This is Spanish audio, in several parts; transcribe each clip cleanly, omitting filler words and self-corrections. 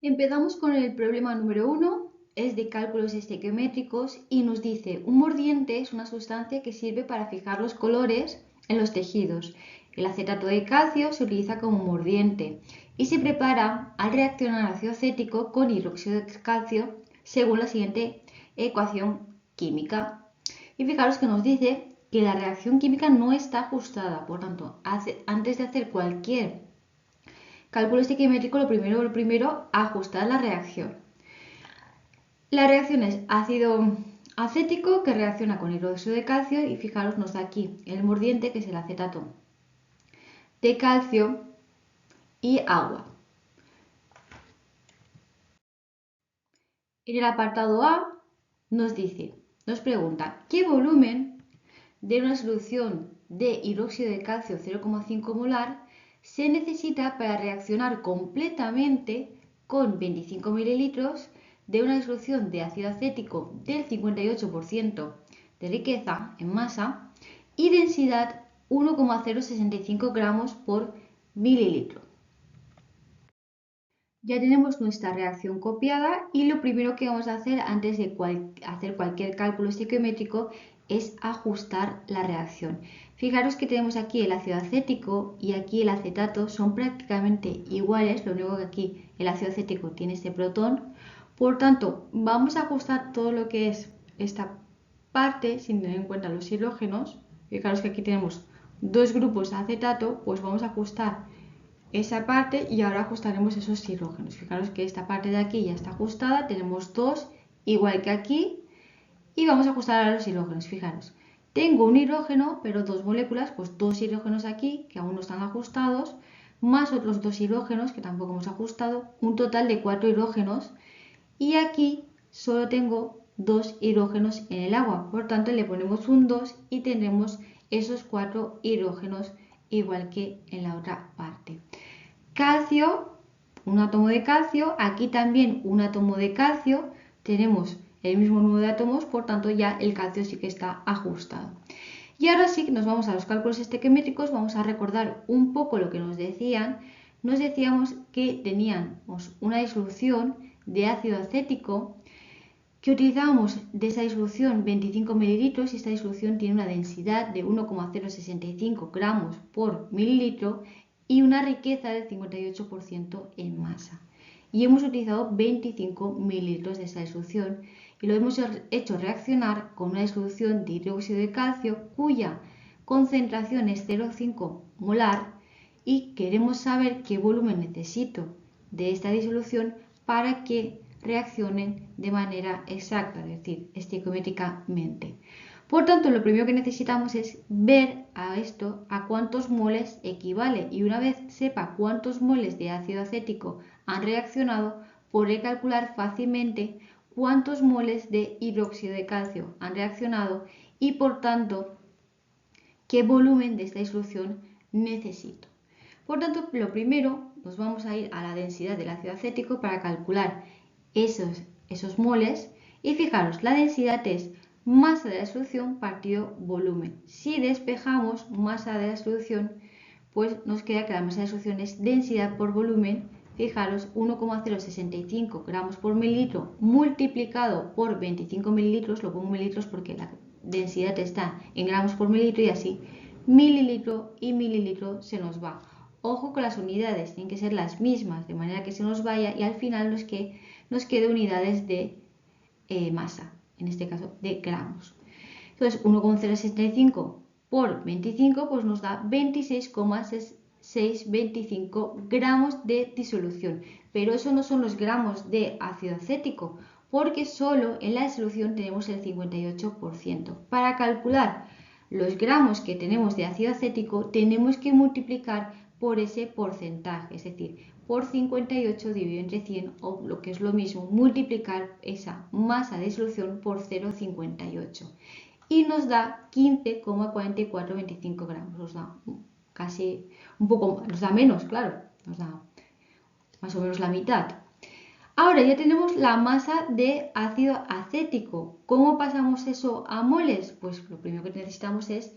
Empezamos con el problema número 1, es de cálculos estequiométricos y nos dice un mordiente es una sustancia que sirve para fijar los colores en los tejidos. El acetato de calcio se utiliza como mordiente y se prepara al reaccionar ácido acético con hidróxido de calcio según la siguiente ecuación química. Y fijaros que nos dice que la reacción química no está ajustada, por tanto, antes de hacer cualquier cálculo estequiométrico, lo primero, ajustar la reacción. La reacción es ácido acético que reacciona con hidróxido de calcio y fijaros nos da aquí el mordiente que es el acetato de calcio y agua. En el apartado A nos pregunta ¿qué volumen de una solución de hidróxido de calcio 0,5 molar se necesita para reaccionar completamente con 25 mililitros de una disolución de ácido acético del 58% de riqueza en masa y densidad 1,065 gramos por mililitro? Ya tenemos nuestra reacción copiada y lo primero que vamos a hacer antes de hacer cualquier cálculo estequiométrico es ajustar la reacción. Fijaros que tenemos aquí el ácido acético y aquí el acetato son prácticamente iguales, lo único que aquí el ácido acético tiene este protón. Por tanto, vamos a ajustar todo lo que es esta parte sin tener en cuenta los hidrógenos. Fijaros que aquí tenemos dos grupos de acetato, pues vamos a ajustar esa parte y ahora ajustaremos esos hidrógenos. Fijaros que esta parte de aquí ya está ajustada, tenemos dos igual que aquí y vamos a ajustar a los hidrógenos. Fijaros, tengo un hidrógeno pero dos moléculas, pues dos hidrógenos aquí que aún no están ajustados, más otros dos hidrógenos que tampoco hemos ajustado, un total de 4 hidrógenos y aquí solo tengo dos hidrógenos en el agua, por tanto le ponemos un 2 y tendremos esos 4 hidrógenos igual que en la otra parte. Calcio, un átomo de calcio, aquí también un átomo de calcio, tenemos el mismo número de átomos, por tanto ya el calcio sí que está ajustado. Y ahora sí que nos vamos a los cálculos estequiométricos, vamos a recordar un poco lo que nos decían. Nos decíamos que teníamos una disolución de ácido acético que utilizábamos de esa disolución 25 mililitros y esta disolución tiene una densidad de 1,065 gramos por mililitro y una riqueza del 58% en masa. Y hemos utilizado 25 mililitros de esa disolución y lo hemos hecho reaccionar con una disolución de hidróxido de calcio cuya concentración es 0,5 molar y queremos saber qué volumen necesito de esta disolución para que reaccionen de manera exacta, es decir, estequiométricamente. Por tanto, lo primero que necesitamos es ver a esto a cuántos moles equivale y una vez sepa cuántos moles de ácido acético han reaccionado, podré calcular fácilmente cuántos moles de hidróxido de calcio han reaccionado y por tanto qué volumen de esta disolución necesito. Por tanto, lo primero nos vamos a ir a la densidad del ácido acético para calcular esos moles y fijaros, la densidad es masa de la solución partido volumen. Si despejamos masa de la solución, pues nos queda que la masa de la solución es densidad por volumen. Fijaros, 1,065 gramos por mililitro multiplicado por 25 mililitros, lo pongo en mililitros porque la densidad está en gramos por mililitro y así mililitro y mililitro se nos va. Ojo con las unidades, tienen que ser las mismas de manera que se nos vaya y al final nos quede unidades de masa, en este caso de gramos. Entonces 1,065 por 25 pues nos da 26,625 gramos de disolución. Pero eso no son los gramos de ácido acético, porque solo en la disolución tenemos el 58%. Para calcular los gramos que tenemos de ácido acético tenemos que multiplicar por ese porcentaje, es decir, por 58 dividido entre 100 o lo que es lo mismo, multiplicar esa masa de disolución por 0,58 y nos da 15,4425 gramos, nos da casi un poco, nos da menos, claro, nos da más o menos la mitad. Ahora ya tenemos la masa de ácido acético. ¿Cómo pasamos eso a moles? Pues lo primero que necesitamos es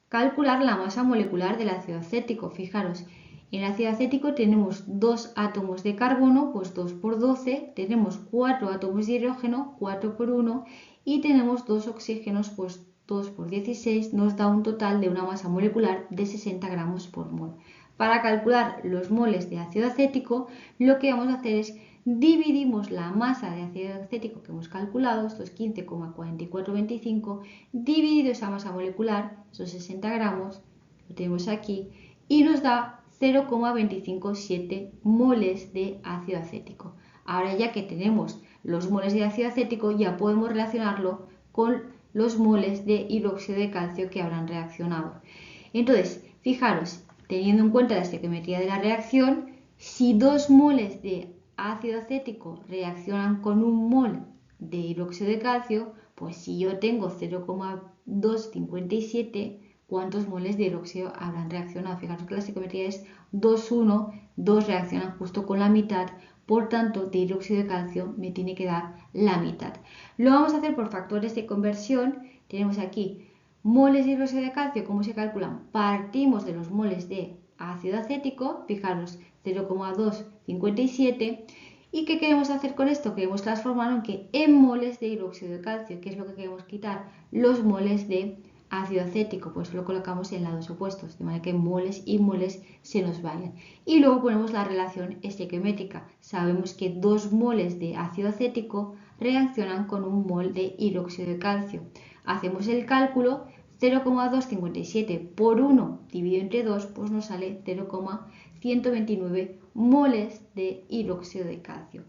calcular la masa molecular del ácido acético. Fijaros, En el ácido acético tenemos 2 átomos de carbono, pues 2 por 12, tenemos 4 átomos de hidrógeno, 4 por 1, y tenemos 2 oxígenos, pues 2 por 16, nos da un total de una masa molecular de 60 gramos por mol. Para calcular los moles de ácido acético, lo que vamos a hacer es dividimos la masa de ácido acético que hemos calculado, esto es 15,4425, dividido esa masa molecular, esos 60 gramos, lo tenemos aquí, y nos da 0,257 moles de ácido acético. Ahora ya que tenemos los moles de ácido acético, ya podemos relacionarlo con los moles de hidróxido de calcio que habrán reaccionado. Entonces, fijaros, teniendo en cuenta la estequiometría de la reacción, si 2 moles de ácido acético reaccionan con 1 mol de hidróxido de calcio, pues si yo tengo 0,257, ¿cuántos moles de hidróxido habrán reaccionado? Fijaros que la estequiometría es 2, 1, 2 reaccionan justo con la mitad, por tanto, de hidróxido de calcio me tiene que dar la mitad. Lo vamos a hacer por factores de conversión. Tenemos aquí moles de hidróxido de calcio, ¿cómo se calculan? Partimos de los moles de ácido acético, fijaros, 0,257. ¿Y qué queremos hacer con esto? Queremos transformarlo en moles de hidróxido de calcio, que es lo que queremos quitar, los moles de ácido acético, pues lo colocamos en lados opuestos, de manera que moles y moles se nos vayan. Y luego ponemos la relación estequiométrica. Sabemos que 2 moles de ácido acético reaccionan con 1 mol de hidróxido de calcio. Hacemos el cálculo, 0,257 por 1 dividido entre 2, pues nos sale 0,129 moles de hidróxido de calcio.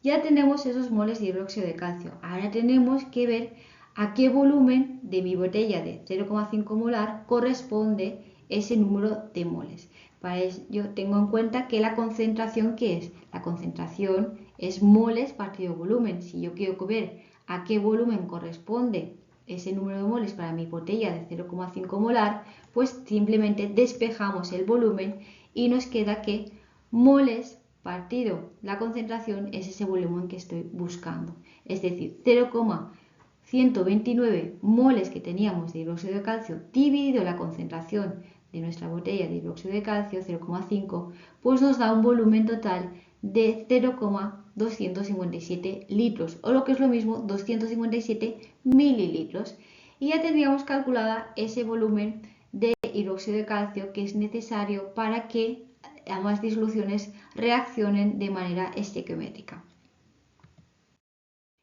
Ya tenemos esos moles de hidróxido de calcio. Ahora tenemos que ver a qué volumen de mi botella de 0,5 molar corresponde ese número de moles. Para ello tengo en cuenta que la concentración, ¿qué es? La concentración es moles partido volumen. Si yo quiero ver a qué volumen corresponde ese número de moles para mi botella de 0,5 molar, pues simplemente despejamos el volumen y nos queda que moles partido la concentración es ese volumen que estoy buscando. Es decir, 0,129 moles que teníamos de hidróxido de calcio dividido la concentración de nuestra botella de hidróxido de calcio, 0,5, pues nos da un volumen total de 0,257 litros, o lo que es lo mismo, 257 mililitros. Y ya tendríamos calculada ese volumen de hidróxido de calcio que es necesario para que ambas disoluciones reaccionen de manera estequiométrica.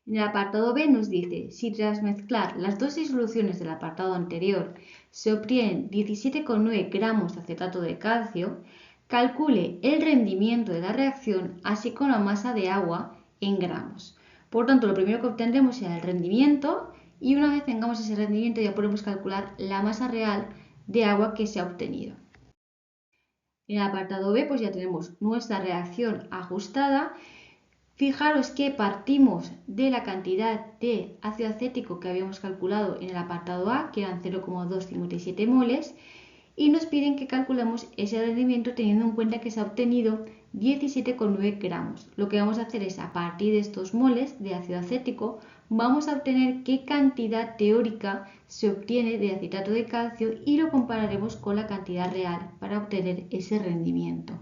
En el apartado B nos dice, si tras mezclar las dos disoluciones del apartado anterior se obtienen 17,9 gramos de acetato de calcio, calcule el rendimiento de la reacción así como la masa de agua en gramos. Por tanto, lo primero que obtendremos será el rendimiento y una vez tengamos ese rendimiento ya podemos calcular la masa real de agua que se ha obtenido. En el apartado B pues ya tenemos nuestra reacción ajustada. Fijaros que partimos de la cantidad de ácido acético que habíamos calculado en el apartado A, que eran 0,257 moles, y nos piden que calculemos ese rendimiento teniendo en cuenta que se ha obtenido 17,9 gramos. Lo que vamos a hacer es, a partir de estos moles de ácido acético, vamos a obtener qué cantidad teórica se obtiene de acetato de calcio y lo compararemos con la cantidad real para obtener ese rendimiento.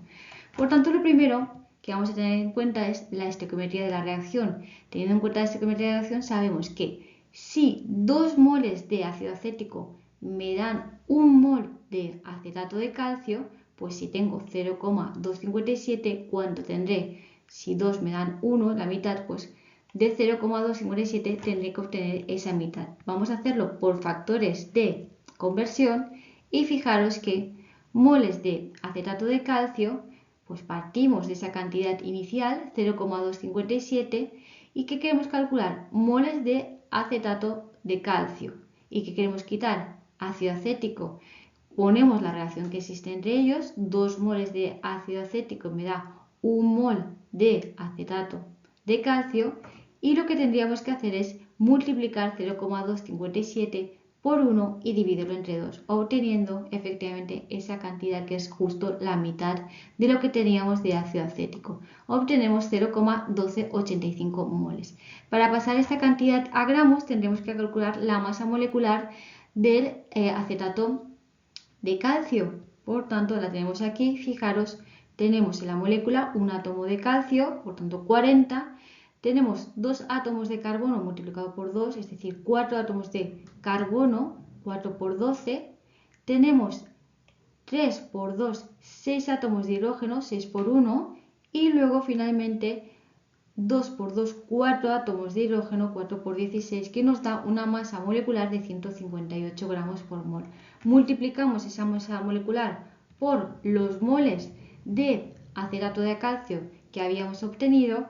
Por tanto, lo primero que vamos a tener en cuenta es la estequiometría de la reacción. Teniendo en cuenta la estequiometría de la reacción, sabemos que si 2 moles de ácido acético me dan 1 mol de acetato de calcio, pues si tengo 0,257, ¿cuánto tendré? Si 2 me dan 1, la mitad, pues de 0,257 tendré que obtener esa mitad. Vamos a hacerlo por factores de conversión y fijaros que moles de acetato de calcio, pues partimos de esa cantidad inicial, 0,257, y ¿qué queremos calcular? Moles de acetato de calcio. ¿Y qué queremos quitar? Ácido acético. Ponemos la relación que existe entre ellos, 2 moles de ácido acético me da 1 mol de acetato de calcio, y lo que tendríamos que hacer es multiplicar 0,257 por 1 y dividirlo entre 2, obteniendo efectivamente esa cantidad que es justo la mitad de lo que teníamos de ácido acético. Obtenemos 0,1285 moles. Para pasar esta cantidad a gramos tendremos que calcular la masa molecular del acetato de calcio. Por tanto, la tenemos aquí. Fijaros tenemos en la molécula un átomo de calcio, por tanto 40. Tenemos 2 átomos de carbono multiplicado por 2, es decir, 4 átomos de carbono, 4 por 12. Tenemos 3 por 2, 6 átomos de hidrógeno, 6 por 1. Y luego finalmente 2 por 2, 4 átomos de hidrógeno, 4 por 16, que nos da una masa molecular de 158 gramos por mol. Multiplicamos esa masa molecular por los moles de acetato de calcio que habíamos obtenido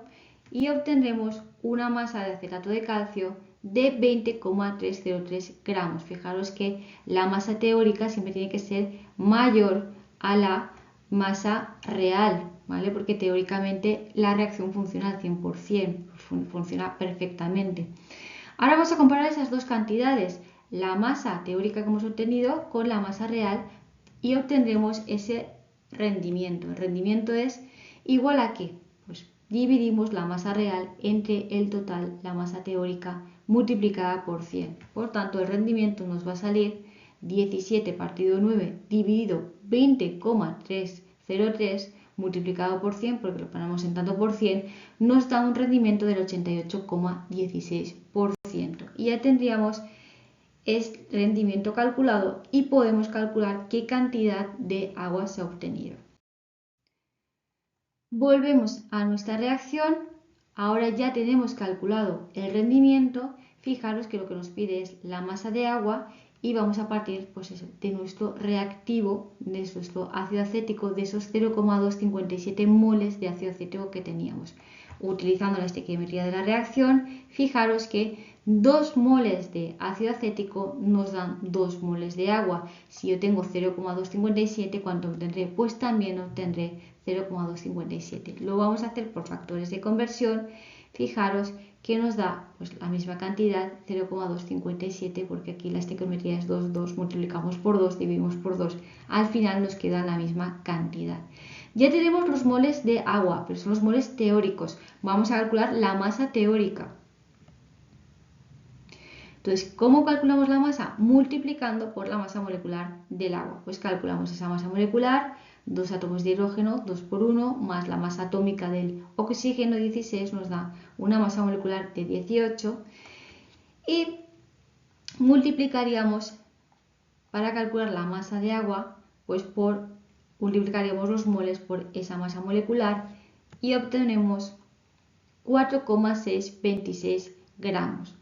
y obtendremos una masa de acetato de calcio de 20,303 gramos. Fijaros que la masa teórica siempre tiene que ser mayor a la masa real, ¿vale? Porque teóricamente la reacción funciona al 100%, funciona perfectamente. Ahora vamos a comparar esas dos cantidades, la masa teórica que hemos obtenido con la masa real y obtendremos ese rendimiento. El rendimiento es igual a ¿qué? Pues dividimos la masa real entre el total, la masa teórica, multiplicada por 100. Por tanto, el rendimiento nos va a salir 17 partido 9 dividido 20,303 multiplicado por 100, porque lo ponemos en tanto por 100, nos da un rendimiento del 88,16%. Y ya tendríamos este rendimiento calculado y podemos calcular qué cantidad de agua se ha obtenido. Volvemos a nuestra reacción. Ahora ya tenemos calculado el rendimiento. Fijaros que lo que nos pide es la masa de agua y vamos a partir pues eso, de nuestro reactivo, de nuestro ácido acético, de esos 0,257 moles de ácido acético que teníamos. Utilizando la estequiometría de la reacción, fijaros que 2 moles de ácido acético nos dan 2 moles de agua. Si yo tengo 0,257, ¿cuánto obtendré? Pues también obtendré 0,257. Lo vamos a hacer por factores de conversión. Fijaros que nos da pues, la misma cantidad, 0,257, porque aquí la estequiometría es 2 multiplicamos por 2, dividimos por 2. Al final nos queda la misma cantidad. Ya tenemos los moles de agua, pero son los moles teóricos. Vamos a calcular la masa teórica. Entonces, ¿cómo calculamos la masa? Multiplicando por la masa molecular del agua. Pues calculamos esa masa molecular, 2 átomos de hidrógeno, 2 por 1, más la masa atómica del oxígeno, 16, nos da una masa molecular de 18. Y multiplicaríamos, para calcular la masa de agua, pues multiplicaríamos los moles por esa masa molecular y obtenemos 4,626 gramos.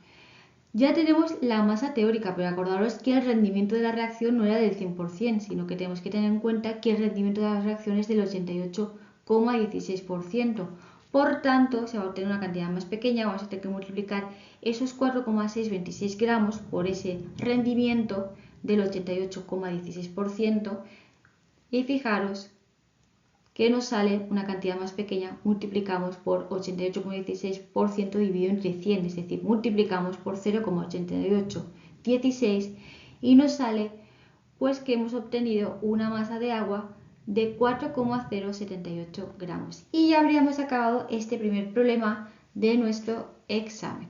Ya tenemos la masa teórica, pero acordaros que el rendimiento de la reacción no era del 100%, sino que tenemos que tener en cuenta que el rendimiento de la reacción es del 88,16%. Por tanto, se va a obtener una cantidad más pequeña, vamos a tener que multiplicar esos 4,626 gramos por ese rendimiento del 88,16%. Y fijaros que nos sale una cantidad más pequeña, multiplicamos por 88,16% dividido entre 100, es decir, multiplicamos por 0,8816 y nos sale pues que hemos obtenido una masa de agua de 4,078 gramos. Y ya habríamos acabado este primer problema de nuestro examen.